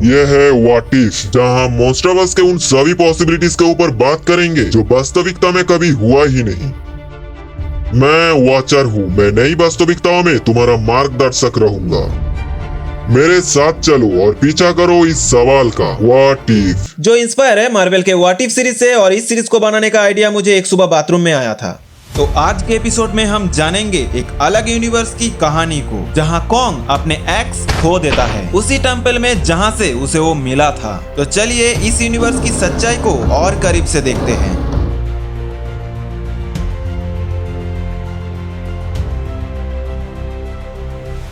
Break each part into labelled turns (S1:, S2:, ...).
S1: यह है what if, जहां हम मॉन्स्टरवर्स के उन सभी पॉसिबिलिटीज के ऊपर बात करेंगे जो वास्तविकता में कभी हुआ ही नहीं। मैं वॉचर हूँ, मैं नई वास्तविकताओं में तुम्हारा मार्गदर्शक रहूंगा। मेरे साथ चलो और पीछा करो इस सवाल का, व्हाट इफ।
S2: जो इंस्पायर है मार्वल के व्हाट इफ सीरीज से, और इस सीरीज को बनाने का आइडिया मुझे एक सुबह बाथरूम में आया था। तो आज के एपिसोड में हम जानेंगे एक अलग यूनिवर्स की कहानी को, जहां कॉन्ग अपने एक्स खो देता है उसी टेंपल में जहां से उसे वो मिला था। तो चलिए इस यूनिवर्स की सच्चाई को और करीब से देखते हैं।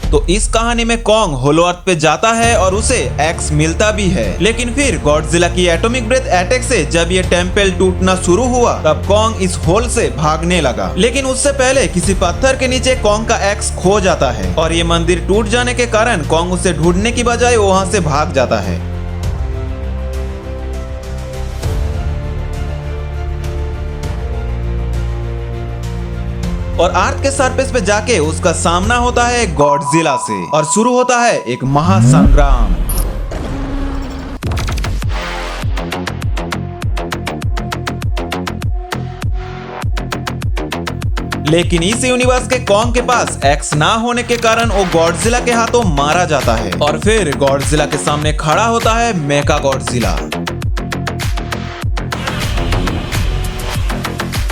S2: तो इस कहानी में कॉन्ग होलो अर्थ पे जाता है और उसे एक्स मिलता भी है, लेकिन फिर गॉडजिला की एटॉमिक ब्रेथ अटैक से जब ये टेंपल टूटना शुरू हुआ तब कॉन्ग इस होल से भागने लगा। लेकिन उससे पहले किसी पत्थर के नीचे कॉन्ग का एक्स खो जाता है और ये मंदिर टूट जाने के कारण कॉन्ग उसे ढूंढने की बजाय वहां से भाग जाता है। और अर्थ के सरफेस पे जाके उसका सामना होता है गॉडजिला से और शुरू होता है एक महासंग्राम। लेकिन इस यूनिवर्स के कॉन्ग के पास एक्स ना होने के कारण वो गॉडजिला के हाथों मारा जाता है और फिर गॉडजिला के सामने खड़ा होता है मेका गॉडजिला,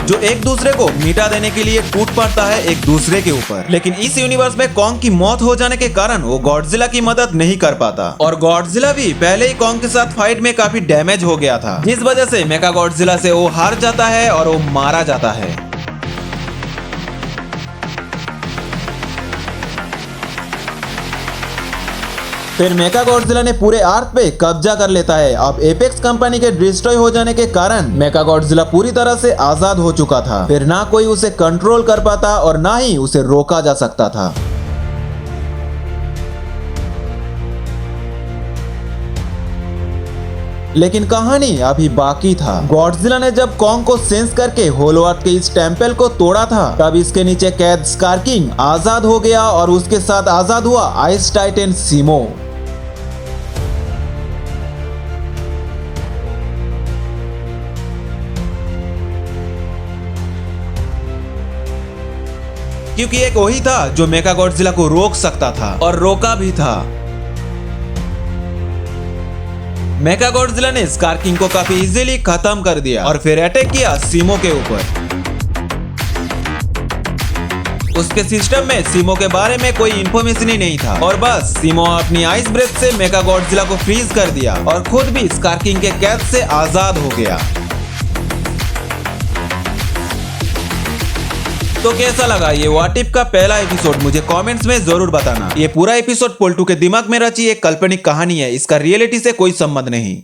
S2: जो एक दूसरे को मिटा देने के लिए टूट पड़ता है एक दूसरे के ऊपर। लेकिन इस यूनिवर्स में कॉन्ग की मौत हो जाने के कारण वो गॉडजिला की मदद नहीं कर पाता और गॉडजिला भी पहले ही कॉन्ग के साथ फाइट में काफी डैमेज हो गया था, जिस वजह से मेका गॉडजिला से वो हार जाता है और वो मारा जाता है। फिर मेका गॉडजिला ने पूरे अर्थ पे कब्जा कर लेता है। अब एपेक्स कंपनी के डिस्ट्रॉय हो जाने के कारण मेका गॉडजिला पूरी तरह से आजाद हो चुका था। फिर ना कोई उसे कंट्रोल कर पाता और ना ही उसे रोका जा सकता था। लेकिन कहानी अभी बाकी था। गॉडजिला ने जब कॉन्ग को सेंस करके होलो अर्थ के इस टेंपल को तोड़ा था, तब इसके नीचे कैद स्कार किंग आजाद हो गया और उसके साथ आजाद हुआ आइस टाइटन सीमो। क्योंकि एक वही था जो मेका गॉडजिला को रोक सकता था और रोका भी था। मेका गॉडजिला ने स्कार किंग को काफी इजीली खत्म कर दिया और फिर अटैक किया सीमो के ऊपर। उसके सिस्टम में सीमो के बारे में कोई इंफॉर्मेशन ही नहीं था और बस सीमो अपनी आइस ब्रेथ से मेका गॉडजिला को फ्रीज कर दिया और खुद भी स्कार किंग के कैद से आजाद हो गया। तो कैसा लगा ये व्हाट इफ का पहला एपिसोड, मुझे कमेंट्स में जरूर बताना। ये पूरा एपिसोड पोल्टू के दिमाग में रची एक काल्पनिक कहानी है, इसका रियलिटी से कोई संबंध नहीं।